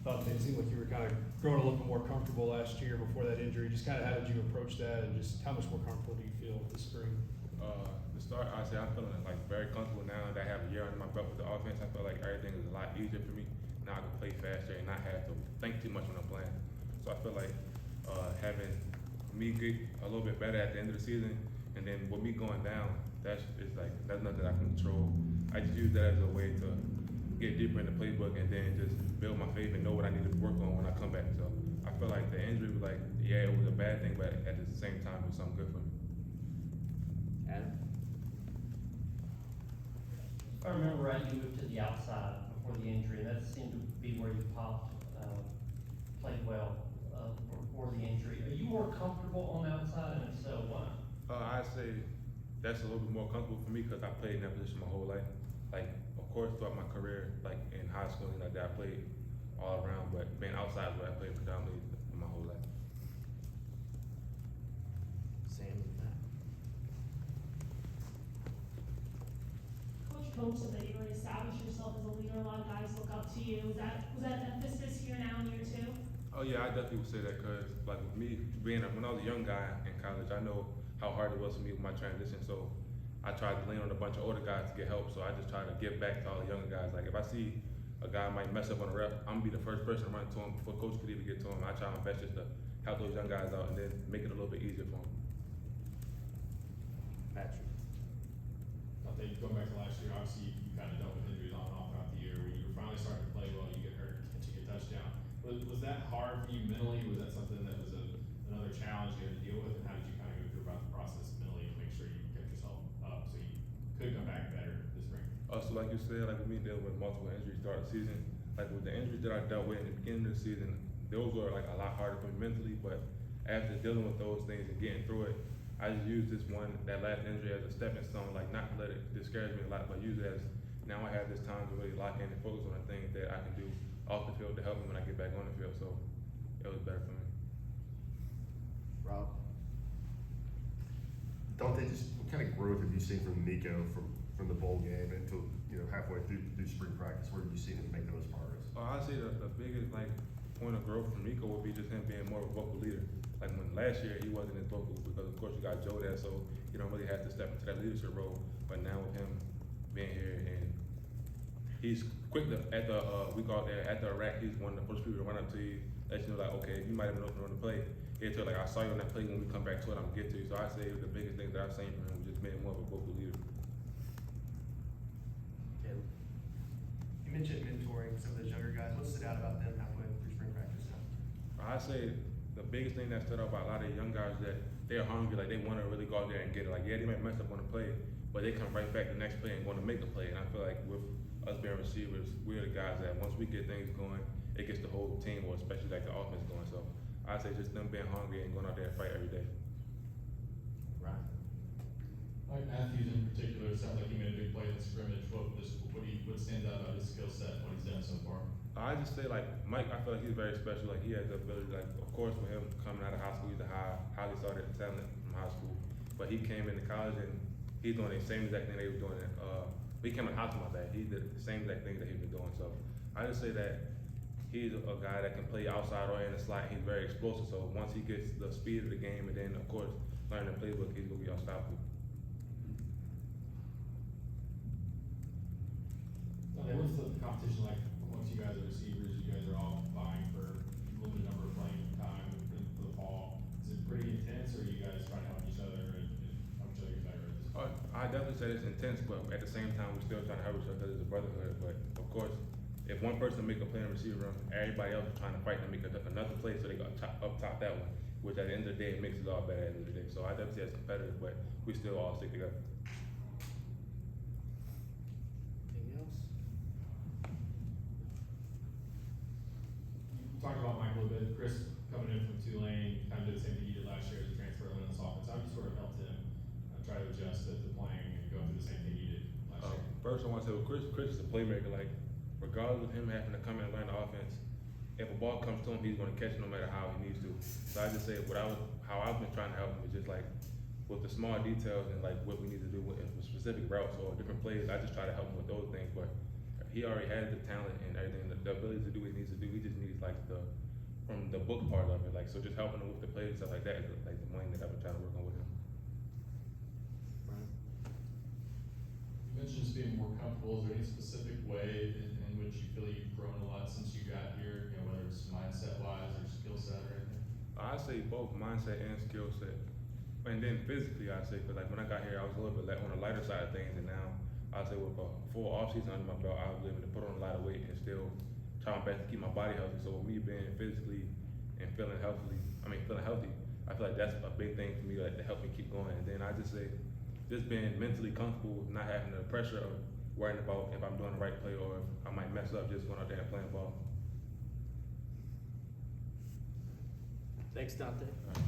thought that it seemed like you were kind of growing a little bit more comfortable last year before that injury. Just kind of how did you approach that, and just how much more comfortable do you feel this spring? To start, I say I'm feeling like very comfortable now that I have a year under my belt with the offense. I feel like everything is a lot easier for me. Now I can play faster and not have to think too much when I'm playing. So I feel like having me get a little bit better at the end of the season, and then with me going down, that's nothing I can control. I just use that as a way to get deeper in the playbook and then just build my faith and know what I need to work on when I come back. So I feel like the injury was like, yeah, it was a bad thing, but at the same time, it was something good for me. Adam? I remember you moved to the outside before the injury, and that seemed to be where you popped, played well before the injury. Are you more comfortable on the outside, and if so, why? I'd say that's a little bit more comfortable for me because I played in that position my whole life. Like, of course, throughout my career, like in high school and like that, I played all around, but being outside is where I played predominantly my whole life. Sam and Matt. Coach Coach said that you really established yourself as a leader. A lot of guys look up to you. Was that an emphasis here now in year two? Oh yeah, I definitely would say that because like with me when I was a young guy in college, I know how hard it was for me with my transition. So I tried to lean on a bunch of older guys to get help. So I just try to give back to all the younger guys. Like if I see a guy might mess up on a rep, I'm gonna be the first person to run to him before coach could even get to him. I try my best just to help those young guys out and then make it a little bit easier for them. Patrick. I think going back to last year, obviously you kind of dealt with injuries on and off throughout the year. When you were finally starting to play well, you get hurt, catch a touchdown. Was that hard for you mentally? Was that something that was another challenge you had to deal with? And how did you kind of go through about the process mentally to make sure you kept yourself up so you could come back better this spring? So like you said, like with me dealing with multiple injuries throughout the season, like with the injuries that I dealt with in the beginning of the season, those were like a lot harder for me mentally, but after dealing with those things and getting through it, I just used that last injury as a stepping stone, like not to let it discourage me a lot, but use it as now I have this time to really lock in and focus on the things that I can do off the field to help me when I get back on the field, so it was better for me. Rob? What kind of growth have you seen from Nico from the bowl game until halfway through spring practice? Where have you seen him make those progress? I'd say the biggest point of growth from Nico would be just him being more of a vocal leader. Like when last year he wasn't as vocal because of course you got Joe there, so you don't really have to step into that leadership role. But now with him being here and he's quick to at the rack, he's one of the first people to run up to you, let you know like, okay, you might have been open on the play. He'll tell like I saw you on that play, when we come back to it, I'm gonna get to you. So I say the biggest thing that I've seen from him was just being more of a vocal leader. Caleb. You mentioned mentoring some of those younger guys. What stood out about them halfway through spring practice now? I say the biggest thing that stood out about a lot of the young guys that they're hungry, like they want to really go out there and get it. Like yeah, they might mess up on the play, but they come right back the next play and want to make the play. And I feel like with us being receivers, we're the guys that once we get things going, it gets the whole team, or especially like the offense going. So I'd say just them being hungry and going out there and fight every day. Ryan? Mike Matthews in particular, it sounds like he made a big play in the scrimmage. What stands out about his skill set, what he's done so far? I just say like Mike, I feel like he's very special. Like he has the ability, like of course with him coming out of high school, he's a highly started talent from high school. But he came into college and he's doing the same exact thing they were doing. He came in high school, my bad. He did the same exact thing that he's been doing. So I just say that he's a guy that can play outside or in the slot. He's very explosive. So once he gets the speed of the game and then of course learning the playbook, he's gonna be unstoppable. What's the competition like amongst you guys as receivers? You guys are all vying for a limited number of playing time for the fall. Is it pretty intense, or are you guys trying to help each other and help each other get better at this? I definitely say it's intense, but at the same time, we're still trying to help each other because it's a brotherhood. But of course, if one person make a play in the receiver room, everybody else is trying to fight to make another play so they got up top that one, which at the end of the day, it makes it all better at the end of the day. So I definitely say it's competitive, but we still all stick together. Anything else? You talked about Michael a bit. Chris coming in from Tulane, kind of did the same thing you did last year as a transfer on this offense. How have you sort of helped him try to adjust to playing and go through the same thing you did last year? First, I want to say, well, Chris is a playmaker. Like, regardless of him having to come in and learn the offense, if a ball comes to him, he's going to catch it no matter how he needs to. So I just say how I've been trying to help him is just like with the small details and like what we need to do with specific routes or different plays. I just try to help him with those things. But he already has the talent and everything, the ability to do what he needs to do. He just needs like from the book part of it, like, so just helping him with the plays and stuff like that is like the main that I've been trying to work on with him. Ryan? You mentioned just being more comfortable. Is there any specific way in which you feel you've grown a lot since you got here? You know, whether it's mindset wise or skill set or anything? I say both mindset and skill set, and then physically I say, cause like when I got here, I was a little bit like on the lighter side of things, and now I say with a full off season under my belt, I was able to put on a lot of weight and still try my best to keep my body healthy. So with me being physically and feeling healthy, I feel like that's a big thing for me, like to help me keep going. And then I just say, just being mentally comfortable with not having the pressure of worrying about if I'm doing the right play or if I might mess up just going out there and playing ball. Thanks, Dante. All right.